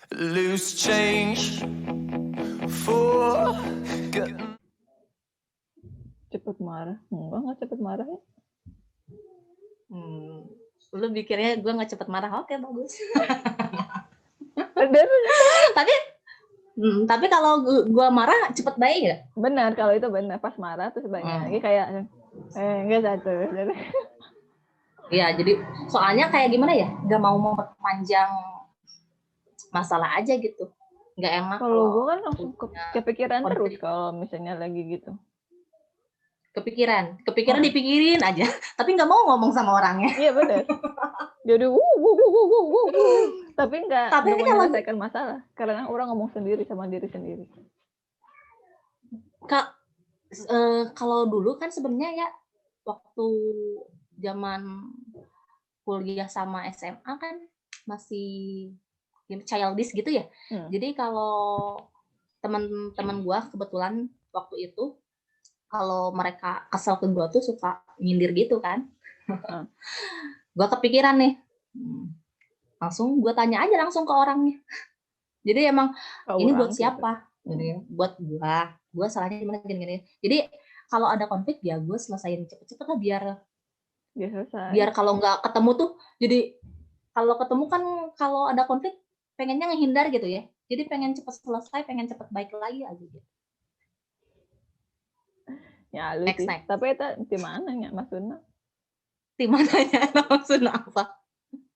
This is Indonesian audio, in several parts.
Loose change for Cepet marah. Enggak cepet marah ya. Lu pikirnya gue nggak cepet marah, oke bagus. Bener. Tapi kalau gue marah cepet baik nggak? Benar, kalau itu benar. Pas marah terus banyak lagi kayak enggak satu. Iya, jadi soalnya kayak gimana ya, nggak mau memperpanjang masalah aja gitu. Nggak enak Kalau gue kan langsung kepikiran konflik. terus kalau misalnya lagi gitu. Kepikiran dipikirin aja, tapi nggak mau ngomong sama orangnya. Iya benar. Jadi tapi nggak menyelesaikan masalah karena orang ngomong sendiri sama diri sendiri. Kalau dulu kan sebenarnya ya waktu zaman kuliah sama SMA kan masih childish gitu ya. Jadi kalau teman-teman gue kebetulan waktu itu kalau mereka kesel ke gue tuh suka nyindir gitu kan. Gue kepikiran nih, langsung gue tanya aja langsung ke orangnya. Jadi emang ini buat siapa? Gitu. Buat gue salahnya gimana gini. Jadi kalau ada konflik ya gue selesain cepet-cepet lah biar kalau nggak ketemu tuh, jadi kalau ketemu kan kalau ada konflik pengennya ngehindar gitu ya. Jadi pengen cepet selesai, pengen cepet baik lagi aja gitu. Ya lu sih. Tapi itu di mana ya maksudnya? Di mananya maksudnya apa?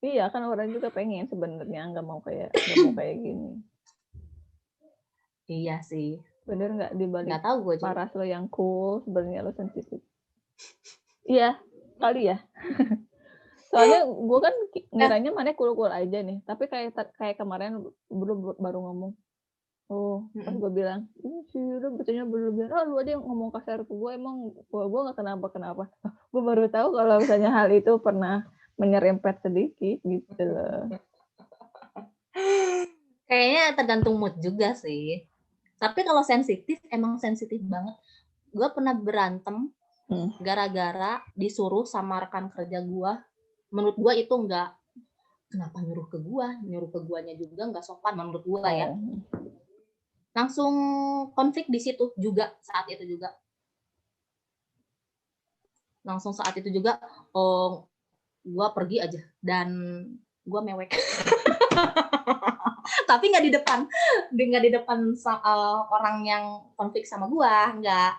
Iya kan orang juga pengen sebenarnya nggak mau kayak gini. Iya sih. Bener nggak dibalik? Nggak tahu gue juga. Paras lo yang cool, sebenarnya lo sensitif. Iya kali ya. Soalnya gue kan ngiranya mana cool aja nih. Tapi kayak kemarin baru ngomong. Pas gue bilang, sih udah betulnya berlebihan. Lu aja yang ngomong kasar ke gue, emang gue nggak kenapa. Gue baru tahu kalau misalnya hal itu pernah menyerempet sedikit gitu loh. Kayaknya tergantung mood juga sih. Tapi kalau sensitif, emang sensitif banget. Gue pernah berantem gara-gara disuruh sama rekan kerja gue. Menurut gue itu enggak, kenapa nyuruh ke guanya juga enggak sopan menurut gue ya. Langsung konflik di situ juga, saat itu juga. Langsung saat itu juga, gue pergi aja dan gue mewek. Tapi nggak di depan orang yang konflik sama gue, nggak.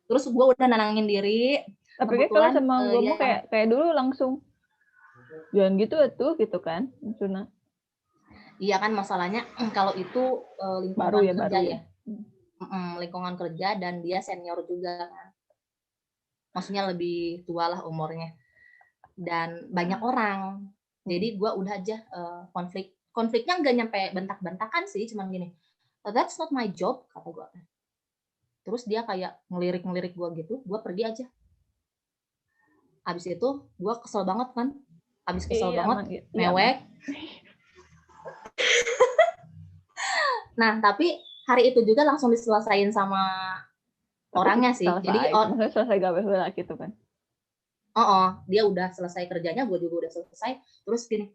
Terus gue udah nenangin diri. Tapi kan kalau sama gue kayak dulu langsung jangan gitu tuh gitu kan, maksudnya. Iya kan masalahnya kalau itu lingkungan kerja ya. Lingkungan kerja dan dia senior juga kan. Maksudnya lebih tua lah umurnya. Dan banyak orang. Jadi gue udah aja konfliknya nggak nyampe bentak-bentakan sih, cuman gini. That's not my job kata gue. Terus dia kayak ngelirik gue gitu, gue pergi aja. Abis itu gue kesel banget kan. Abis kesel banget, mewek. Nah, tapi hari itu juga langsung diselesain sama orangnya sih. Jadi maksudnya selesai gawe heula gitu kan. Dia udah selesai kerjanya, gue juga udah selesai. Terus gini,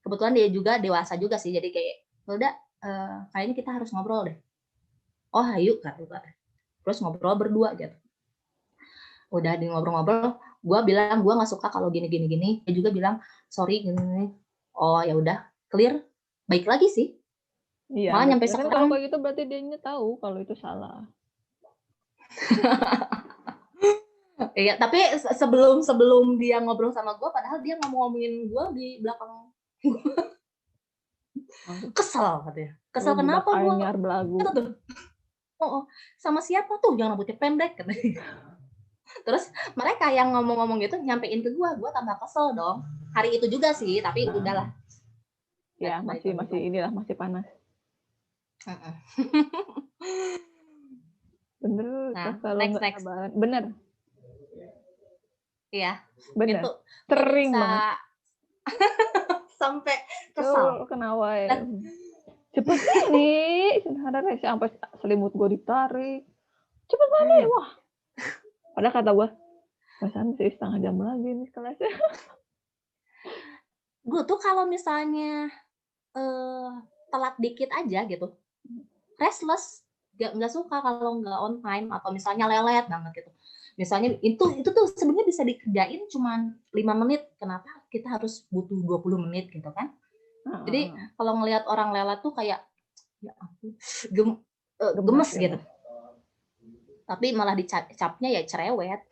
kebetulan dia juga dewasa juga sih. Jadi kayak, udah kayaknya kita harus ngobrol deh. Oh, ayo kata gue. Terus ngobrol berdua gitu. Udah di ngobrol-ngobrol, gue bilang gue nggak suka kalau gini. Dia juga bilang sorry gini. Oh ya udah, clear. Baik lagi sih. Iya, malah nyampe sekarang. Kalau kayak gitu berarti dia tahu kalau itu salah. Iya, tapi sebelum dia ngobrol sama gue, padahal dia ngomongin gue di belakang gue. Kesel katanya. Kesel kenapa gue? Sama siapa tuh? Yang rambutnya pendek katanya. Terus mereka yang ngomong-ngomong gitu nyampein ke gue tambah kesel dong. Hari itu juga sih, tapi udahlah. Ya masih inilah masih panas. Bener. Nah, kalau next. Bener. Iya. Bener. Itu sering banget. Sampai kesal. Kenapa ya? Cepet nih. Sampai selimut gue ditarik. Cepet banget. Wah. Padahal kata gue, perasaan masih setengah jam lagi nih kelasnya. Gue tuh kalau misalnya telat dikit aja gitu. Restless, nggak suka kalau nggak on time atau misalnya lelet banget gitu. Misalnya itu tuh sebenarnya bisa dikerjain cuma 5 menit. Kenapa kita harus butuh 20 menit gitu kan? Jadi kalau ngelihat orang lelet tuh kayak ya ampun, gemes ya. gitu. Tapi malah dicapnya ya cerewet.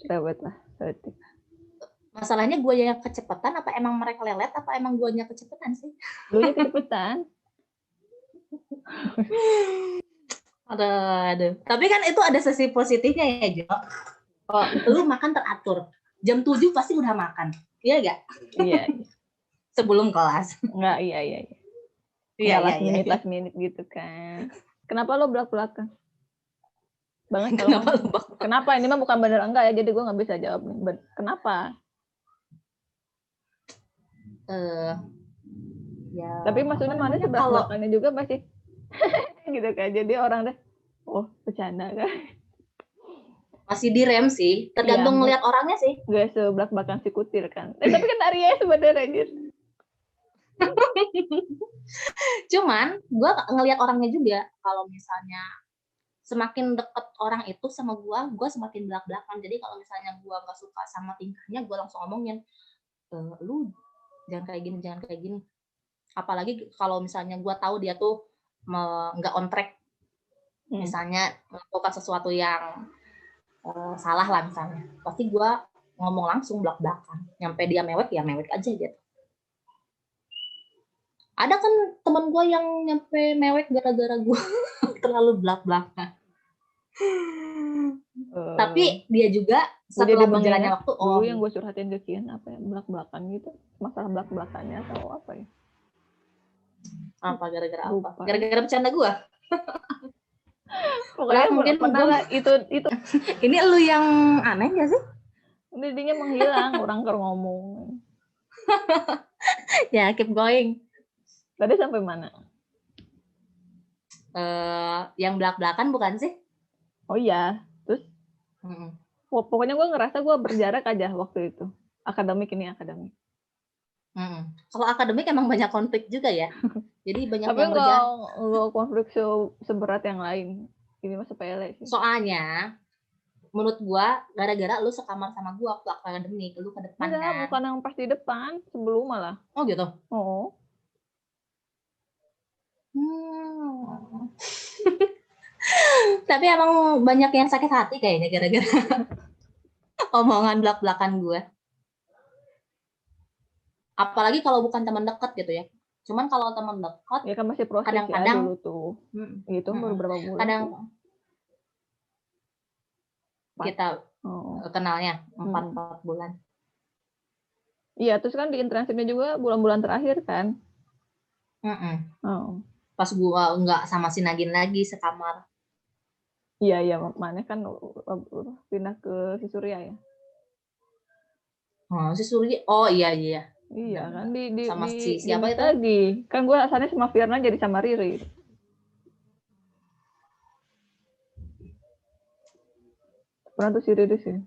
Cerewet lah berarti. Masalahnya gue yang kecepatan apa emang mereka lelet apa emang gue nya kecepatan sih? Lu nya kecepatan. Aduh. Tapi kan itu ada sisi positifnya ya, Jo. Oh, lu makan teratur. Jam 7 pasti udah makan. Iya enggak? Iya. Sebelum kelas. Enggak, iya. Iya, last minute gitu kan. Kenapa lo belak-belakan? Banget kenapa? Ini mah bukan bener enggak ya, jadi gue nggak bisa jawab. Kenapa? Ya. Tapi maksudnya mana sebelak-belakannya juga masih gitu kan. Jadi orang deh, oh bercanda kan? Masih direm sih, tergantung ngeliat orangnya sih. Gak sebelak-belakan si kutil kan. Tapi kan Arya sebenarnya aja. Cuman gue ngeliat orangnya juga. Kalau misalnya semakin deket orang itu sama gue semakin belak-belakan. Jadi kalau misalnya gue nggak suka sama tingkahnya, gue langsung ngomongin, lu jangan kayak gini. Apalagi kalau misalnya gue tahu dia tuh nggak on track, misalnya melakukan sesuatu yang salah lah misalnya, pasti gue ngomong langsung belak-belakan. Nyampe dia mewek ya mewek aja gitu. Ada kan teman gue yang nyampe mewek gara-gara gue terlalu belak-belakan. Tapi dia juga setelah berjalannya waktu, dulu yang gue curhatin ke Kian apa ya, belak-belakan gitu, masalah belak-belakannya atau apa ya? Apa gara-gara apa? Gara-gara bercanda gue. Pokoknya mungkin itu ini lu yang aneh gak sih? Jadinya menghilang orang kalau ngomong. Ya, keep going. Tadi sampai mana? Yang belak-belakan bukan sih? Oh iya, terus pokoknya gue ngerasa gue berjarak aja waktu itu. Akademik. Kalau akademik emang banyak konflik juga ya. Jadi banyak tapi yang berjarak. Tapi nggak konflik seberat yang lain. Ini mah sepele sih. Soalnya menurut gue gara-gara lu sekamar sama gue waktu akademik, lu ke depan. Enggak, kan? Bukan yang pas di depan, sebelum malah. Oh gitu? Oh. Tapi emang banyak yang sakit hati kayaknya gara-gara omongan belak-belakan gue. Apalagi kalau bukan teman dekat gitu ya. Cuman kalau teman dekat, ya kan masih proses kadang-kadang ya dulu tuh. Itu baru berapa bulan. Kadang kita kenalnya 4 bulan. Iya, terus kan di internshipnya juga bulan-bulan terakhir kan. Pas gue nggak sama si Nagin lagi sekamar. Iya, mana kan pindah ke si Surya ya. Si Surya, oh iya. Iya kan di sama si siapa itu? Lagi. Kan gue asalnya sama Firna jadi sama Riri. Pernah tuh si Riri sih.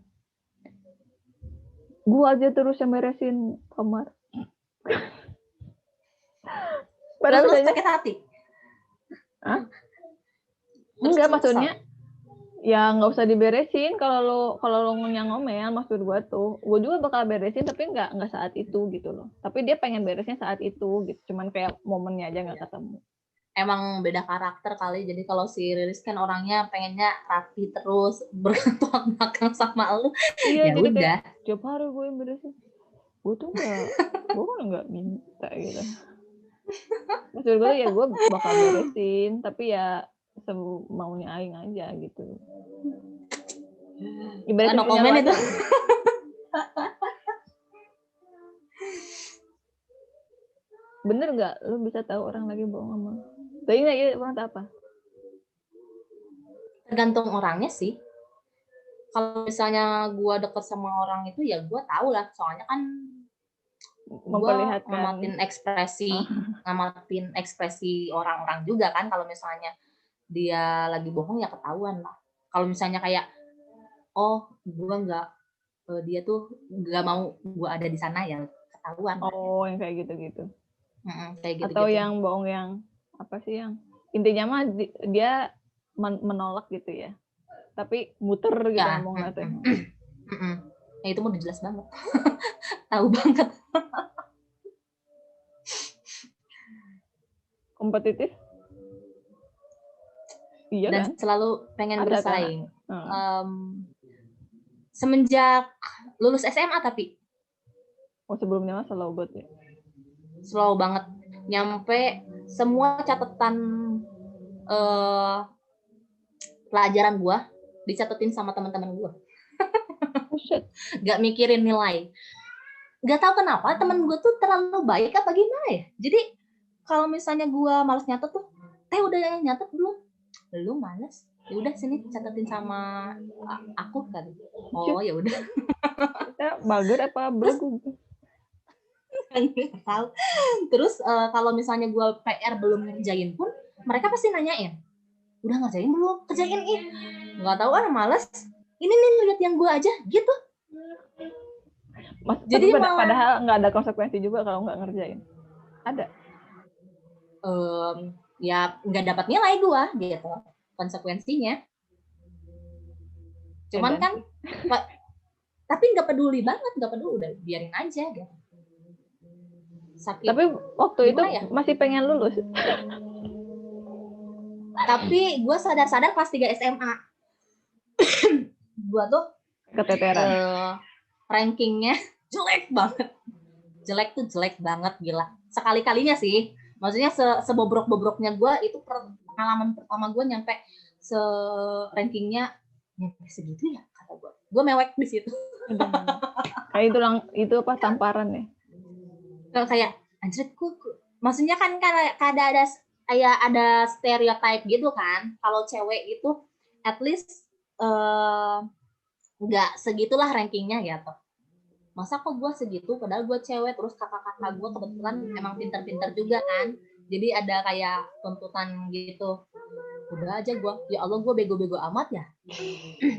Gue aja terus yang beresin kamar. Padahal lu sakit hati. Hah? Enggak, maksudnya ya nggak usah diberesin kalau lo ngomel maksud gue tuh, gue juga bakal beresin tapi nggak saat itu gitu loh. Tapi dia pengen beresnya saat itu gitu, cuman kayak momennya aja nggak ketemu. Emang beda karakter kali. Jadi kalau si Riris kan orangnya pengennya rapi terus bergantung makan sama lu. Iya, ya jadi udah. Kayak, tiap hari gue yang beresin. Gue tuh gue kan nggak minta gitu. Maksud gue ya gue bakal beresin tapi ya semaunya aing aja gitu. No komen itu. Bener nggak? Lu bisa tahu orang lagi bohong sama? Tapi nggak ya orang apa? Tergantung orangnya sih. Kalau misalnya gue deket sama orang itu ya gue tahu lah. Soalnya kan gue ngamatin ekspresi orang-orang juga kan. Kalau misalnya dia lagi bohong ya ketahuan lah. Kalau misalnya kayak dia tuh nggak mau gue ada di sana ya ketahuan. Oh, yang kayak gitu-gitu. Kayak Atau gitu-gitu. yang bohong yang apa sih yang intinya mah dia menolak gitu ya. Tapi muter gitu Ya. ngomong nanti. Nah, itu udah jelas banget. Tahu banget. Kompetitif? Iya Dan kan? selalu pengen Ada bersaing. kan? Semenjak lulus SMA tapi Oh, sebelumnya mah slow banget ya. slow banget. Nyampe semua catatan pelajaran gua dicatetin sama teman-teman gua. Oh shit. Gak mikirin nilai. Gak tahu kenapa temen gue tuh terlalu baik apa gimana ya. Jadi kalau misalnya gue malas nyatet tuh, udah nyatet belum? Belum, males. Ya udah sini catetin sama aku kan. Oh ya udah. Kita bager apa belagu? Tahu. Terus kalau misalnya gue PR belum ngerjain pun, mereka pasti nanyain, udah ngerjain belum? Kerjain ih. Nggak tahu males. Ini nih lihat yang gue aja gitu. Jadi padahal nggak ada konsekuensi juga kalau nggak ngerjain. Ada? Ya nggak dapat nilai gue gitu konsekuensinya. Cuman kan, tapi nggak peduli banget, nggak peduli, udah biarin aja gitu. Tapi waktu itu ya? Masih pengen lulus. Tapi gue sadar-sadar kelas 3 SMA. Gue tuh keteteran. Rankingnya jelek banget. Jelek tuh jelek banget, gila. Sekali-kalinya sih. Maksudnya sebobrok-bobroknya gue, itu pengalaman pertama gue nyampe rankingnya nyampe segitu ya, kata gue. Gue mewek di situ. Kayak itu apa tamparan ya? Kayak anjir, maksudnya kan ada stereotype gitu kan. Kalau cewek itu at least nggak segitulah rankingnya gitu. Masa kok gue segitu, padahal gue cewek, terus kakak-kakak gue kebetulan emang pintar-pintar juga kan. Jadi ada kayak tuntutan gitu. Udah aja gue, ya Allah gue bego-bego amat ya.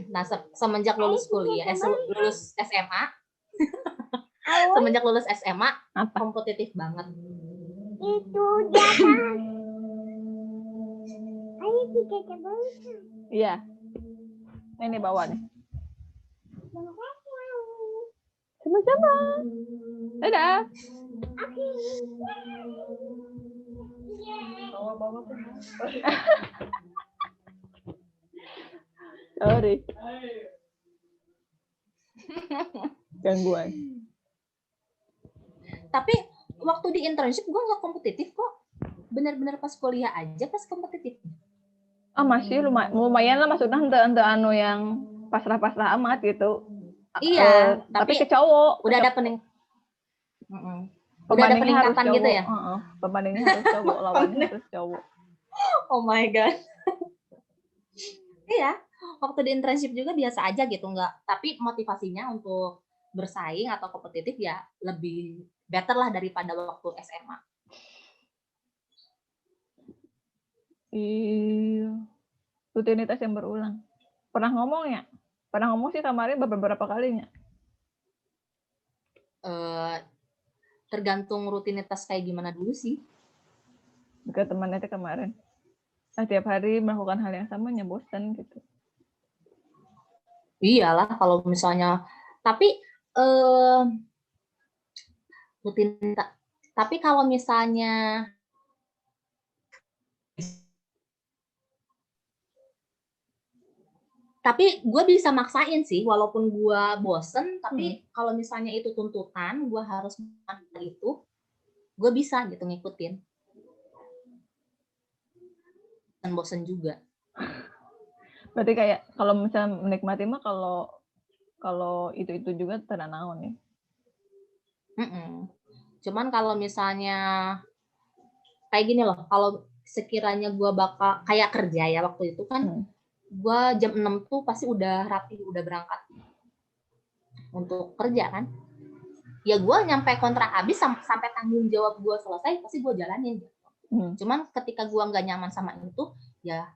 Nah semenjak lulus kuliah, lulus SMA, semenjak lulus SMA, kompetitif banget. Itu jatah. Ayo kita coba. Iya. Ini bawa nih. Sama-sama. Dadah. Oke. Bawa-bawa. Sorry. Gangguan. Tapi waktu di internship gue nggak kompetitif kok. Bener-bener pas kuliah aja pas kompetitif. Masih lumayan lah, maksudnya ente anu yang pasrah-pasrah amat gitu. Iya, tapi ke cowok. Udah ada udah ada peningkatan gitu ya. Pembandingnya harus cowok, lawannya harus cowok. Oh my god. Iya, waktu di internship juga biasa aja gitu, nggak. Tapi motivasinya untuk bersaing atau kompetitif ya lebih better lah daripada waktu SMA. Iya. Rutinitas yang berulang. Pernah ngomong ya? Pernah ngomong sih kemarin beberapa kalinya. Tergantung rutinitas kayak gimana dulu sih. Ke temannya itu kemarin. Setiap hari melakukan hal yang sama, bosan gitu. Iyalah kalau misalnya, tapi rutinitas. Tapi kalau misalnya tapi gue bisa maksain sih, walaupun gue bosen, tapi kalau misalnya itu tuntutan, gue harus melakukan itu, gue bisa gitu ngikutin. Dan bosen juga. Berarti kayak kalau misalnya menikmati mah kalau itu juga teranaun nih. Cuman kalau misalnya kayak gini loh, kalau sekiranya gue bakal kayak kerja ya waktu itu kan, gue jam 6 tuh pasti udah rapi, udah berangkat untuk kerja kan. Ya gue nyampe kontrak habis sampai tanggung jawab gue selesai, pasti gue jalanin. Cuman ketika gue nggak nyaman sama itu, ya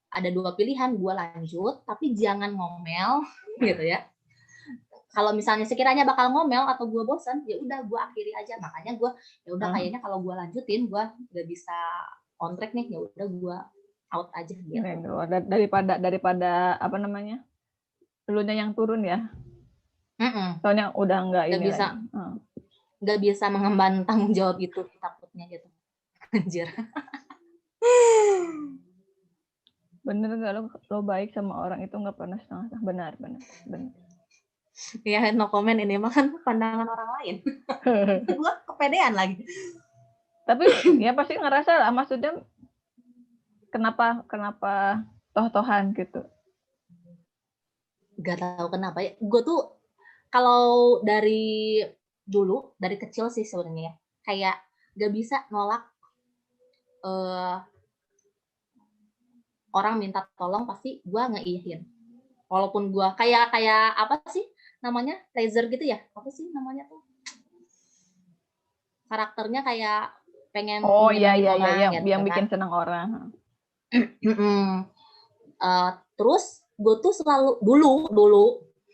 ada dua pilihan, gue lanjut, tapi jangan ngomel gitu ya. kalau misalnya sekiranya bakal ngomel atau gue bosan, ya udah gue akhiri aja. Makanya gue ya udah kayaknya kalau gue lanjutin gue gak bisa on track nih, ya udah gue out aja gitu. Daripada apa namanya, elunya yang turun ya. Soalnya udah nggak ini bisa lagi. Nggak bisa mengemban tanggung jawab itu takutnya gitu. Anjir. Bener nggak lo baik sama orang itu nggak pernah setengah-setengah. Benar. Ya no comment, ini mah kan pandangan orang lain. Gue kepedean lagi. Tapi ya pasti ngerasa lah, maksudnya kenapa toh-tohan gitu. Gak tahu kenapa ya. Gue tuh kalau dari dulu, dari kecil sih sebenarnya, kayak gak bisa nolak orang minta tolong, pasti gue ngeiyahin. Walaupun gue kayak apa sih namanya, pleasure gitu ya, apa sih namanya tuh, karakternya kayak pengen iya orang gitu, yang kan? bikin senang orang. Terus gue tuh selalu dulu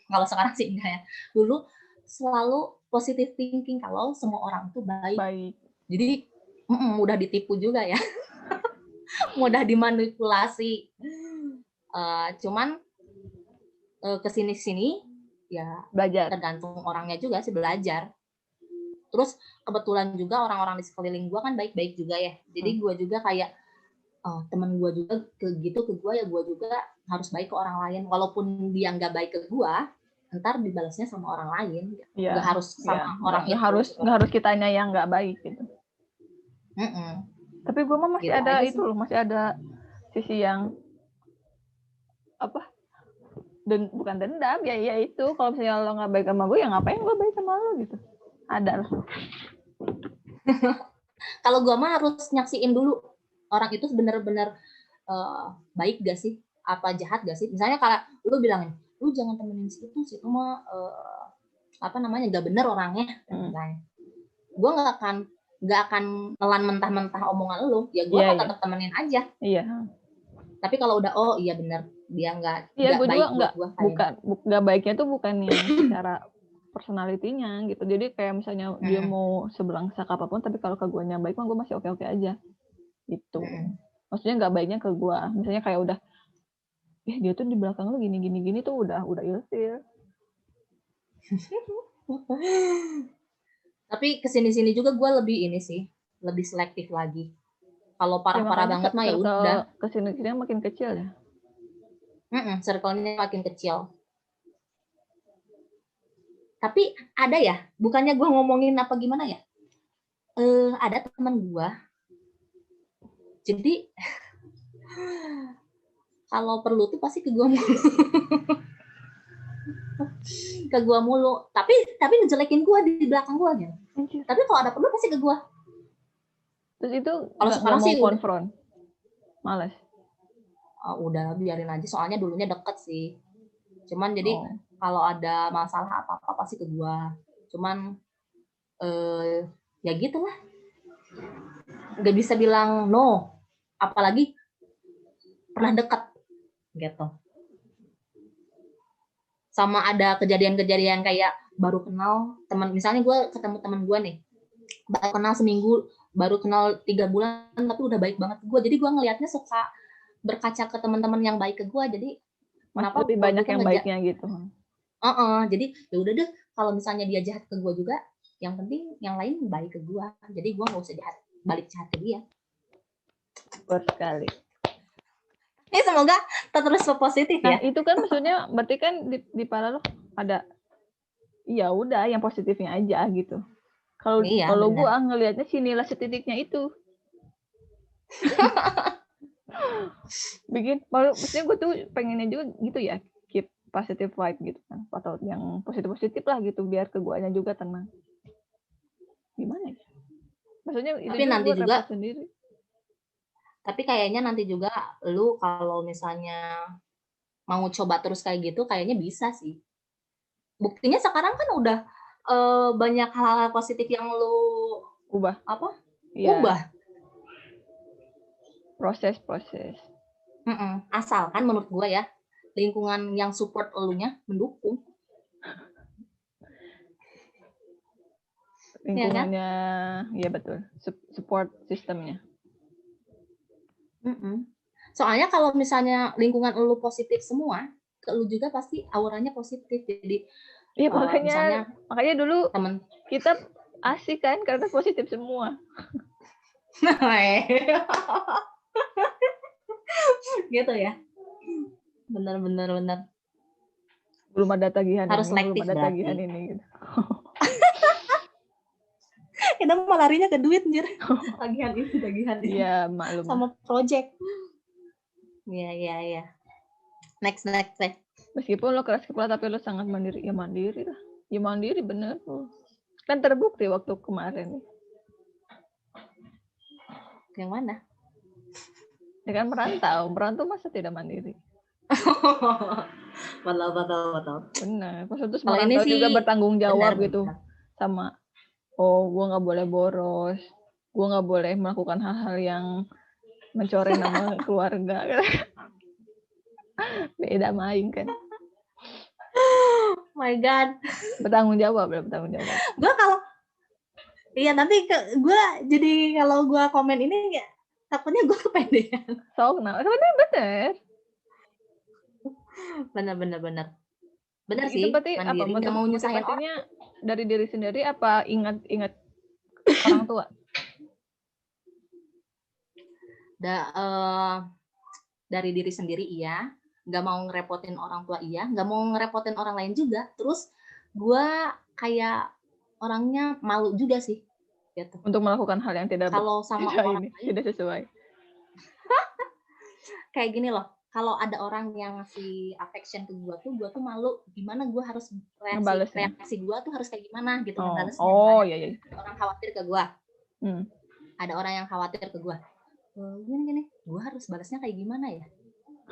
kalau sekarang sih enggak ya, dulu selalu positive thinking kalau semua orang tuh baik. Jadi mudah ditipu juga ya. Mudah dimanipulasi. Cuman kesini ya belajar. Tergantung orangnya juga sih, belajar. Terus kebetulan juga orang-orang di sekeliling gue kan baik-baik juga ya. Jadi gue juga kayak teman gue juga ke gue, ya gue juga harus baik ke orang lain. Walaupun dia nggak baik ke gue, ntar dibalasnya sama orang lain. Ya, nggak harus sama orang itu. Nggak harus kitanya yang nggak baik gitu. Tapi gue mah masih gitu ada itu loh, masih ada sisi yang apa? Bukan dendam, ya itu. Kalau misalnya lo nggak baik sama gue, ya ngapain gue baik sama lo gitu. Ada lah. Kalau gue mah harus nyaksiin dulu orang itu benar-benar baik gak sih, apa jahat gak sih. Misalnya kalau lu bilangin, lu jangan temenin situ mah apa namanya, gak bener orangnya. Gue nggak akan nelan mentah-mentah omongan lu, ya gue akan tetap temenin aja. Iya. Tapi kalau udah iya bener dia nggak gue baik juga nggak baiknya tuh bukan yang secara personalitinya gitu. Jadi kayak misalnya dia mau sebelangsak apapun, tapi kalau ke guanya baik mah gue masih oke aja gitu. Maksudnya nggak baiknya ke gue, misalnya kayak udah dia tuh di belakang lu gini tuh udah ilfil. Tapi kesini juga gue lebih selektif lagi. Kalau parah-parah banget mah ya udah. Kesini makin kecil ya. Circle-nya makin kecil. Tapi ada ya, bukannya gue ngomongin apa gimana ya. Ada teman gue. Jadi kalau perlu tuh pasti ke gue mulu. Ke gue mulu. Tapi ngejelekin gue di belakang gue gitu. Tapi kalau ada perlu pasti ke gue. Terus itu kalau sekarang sih konfront. Males. Udah biarin aja, soalnya dulunya deket sih. Cuman jadi kalau ada masalah apa-apa pasti ke gue. Cuman ya gitulah. Gak bisa bilang no. Apalagi pernah dekat gitu. Sama ada kejadian-kejadian kayak baru kenal teman, misalnya gue ketemu teman gue nih, baru kenal seminggu, baru kenal 3 bulan, tapi udah baik banget gue. Jadi gue ngelihatnya suka berkaca ke teman-teman yang baik ke gue. Jadi kenapa lebih banyak yang baiknya gitu. Jadi ya udah deh, kalau misalnya dia jahat ke gue juga, yang penting yang lain baik ke gue. Jadi gue nggak usah balik jahat ke dia. Betul sekali. Ini semoga terus positif ya. Nah, itu kan maksudnya berarti kan di kepala lo ada ya udah yang positifnya aja gitu. Kalau gue ngelihatnya si nilai setitiknya itu. Maksudnya gue tuh pengennya juga gitu ya, keep positive vibe gitu kan, atau yang positif lah gitu, biar ke guanya juga tenang. Gimana ya? Maksudnya itu tapi nanti juga sendiri. Tapi kayaknya nanti juga lu kalau misalnya mau coba terus kayak gitu, kayaknya bisa sih. Buktinya sekarang kan udah banyak hal-hal positif yang lu ubah. Apa? Ya. Ubah. Proses. Asalkan menurut gue ya, lingkungan yang support elunya mendukung. lingkungannya, ya betul, support sistemnya. Soalnya kalau misalnya lingkungan lu positif semua, ke lu juga pasti auranya positif. Jadi Iya misalnya makanya dulu temen kita asik kan karena positif semua. gitu ya. Benar. Belum ada tagihan Harus ini, selektif belum ada berarti. tagihan ini gitu. Kita mau larinya ke duit anjir. Tagihan ini. Iya, maklum. Sama project. Iya. Next. Meskipun lo keras kepala tapi lo sangat mandiri. Ya mandiri lah. Ya mandiri bener. Kan terbukti waktu kemarin. Yang mana? Ya kan merantau masa tidak mandiri. Betul. Benar. Pas terus Kalau ini merantau sih juga bertanggung jawab benar. gitu. Sama, gue nggak boleh boros. Gue nggak boleh melakukan hal-hal yang mencoreng nama keluarga. Beda main kan. Oh my God. Bertanggung jawab. Gue kalau nanti gue jadi kalau gue komen ini ya takutnya gue kepedean. Bener. Bener Itu sih. berarti apa? Mandiri nggak mau nyusahin orang. Motivasinya dari diri sendiri apa ingat orang tua? Dari diri sendiri iya, nggak mau ngerepotin orang tua iya, nggak mau ngerepotin orang lain juga. Terus gue kayak orangnya malu juga sih. Gitu. Untuk melakukan hal yang tidak kalau sama orang lain, tidak sesuai. Kayak gini loh, kalau ada orang yang ngasih affection ke gue tuh malu. Gimana gue harus reaksi gue tuh harus kayak gimana gitu ngebalesnya. Iya. Orang khawatir ke gue. Ada orang yang khawatir ke gue. Gini, gue harus balasnya kayak gimana ya?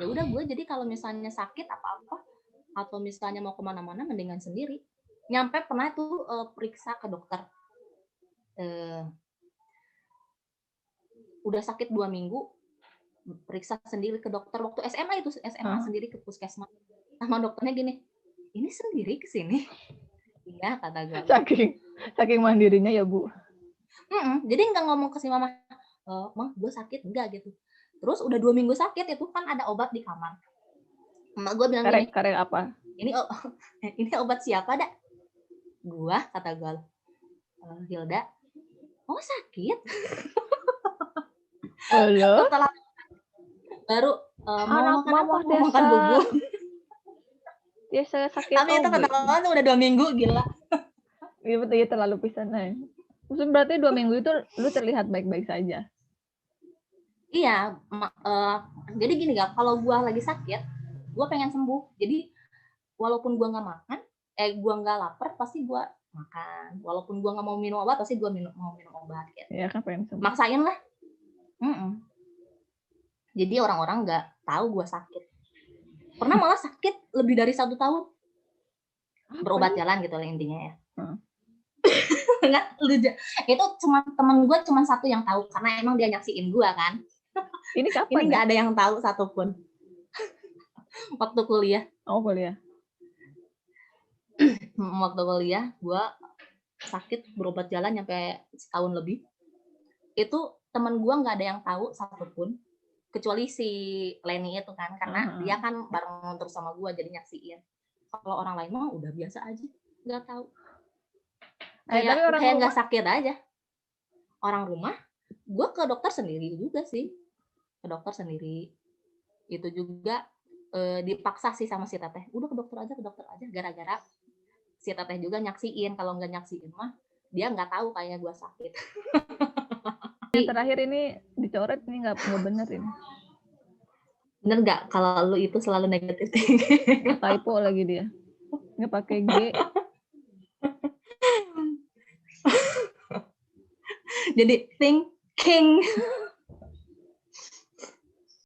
Ya udah gue jadi kalau misalnya sakit apa-apa atau misalnya mau kemana-mana mendingan sendiri. Nyampe pernah tuh periksa ke dokter. Udah sakit 2 minggu, periksa sendiri ke dokter waktu SMA itu sendiri ke puskesmas. Sama dokternya gini, ini sendiri ke sini? Iya kata gue. Saking mandirinya ya Bu. Jadi nggak ngomong ke si mama, mah gue sakit enggak gitu. Terus udah 2 minggu sakit itu kan ada obat di kamar. Emak gue bilang gini, karek apa? Ini obat siapa dak? Gua kata gue, Hilda. Oh sakit? Halo. Setelah baru mau makan bubur. Ya saya sakit. Tapi itu ketahuan udah 2 minggu gila. Iya betul ya terlalu pisan nih. Maksudnya berarti 2 minggu itu lu terlihat baik-baik saja. Iya, jadi gini gak, kalau gue lagi sakit, gue pengen sembuh. Jadi walaupun gue nggak makan, gue nggak lapar, pasti gue makan. Walaupun gue nggak mau minum obat, pasti gue mau minum obat. Gitu. Iya kan pengen sembuh. Maksain lah. Jadi orang-orang nggak tahu gue sakit. Pernah malah sakit lebih dari 1 tahun. Berobat jalan gitu lah intinya ya. Itu cuma temen gue cuma 1 yang tahu karena emang dia nyaksiin gue kan. Ini kapan? Ini nggak ada yang tahu satupun. Waktu kuliah. Oh kuliah. Waktu kuliah gue sakit berobat jalan sampai 1 tahun lebih. Itu temen gue nggak ada yang tahu satupun kecuali si Leni itu kan karena dia kan bareng terus sama gue jadi nyaksiin. Kalau orang lain mah udah biasa aja nggak tahu. Kayak nggak sakit aja. Orang rumah, gue ke dokter sendiri juga sih. Ke dokter sendiri. Itu juga dipaksa sih sama si teteh. Udah ke dokter aja. Gara-gara si teteh juga nyaksiin. Kalau nggak nyaksiin mah, dia nggak tahu kayak gue sakit. Yang terakhir ini dicoret ini nggak bener ini. Bener nggak? Kalau lu itu selalu negatif. Typo lagi dia. Nggak pakai G. Jadi thinking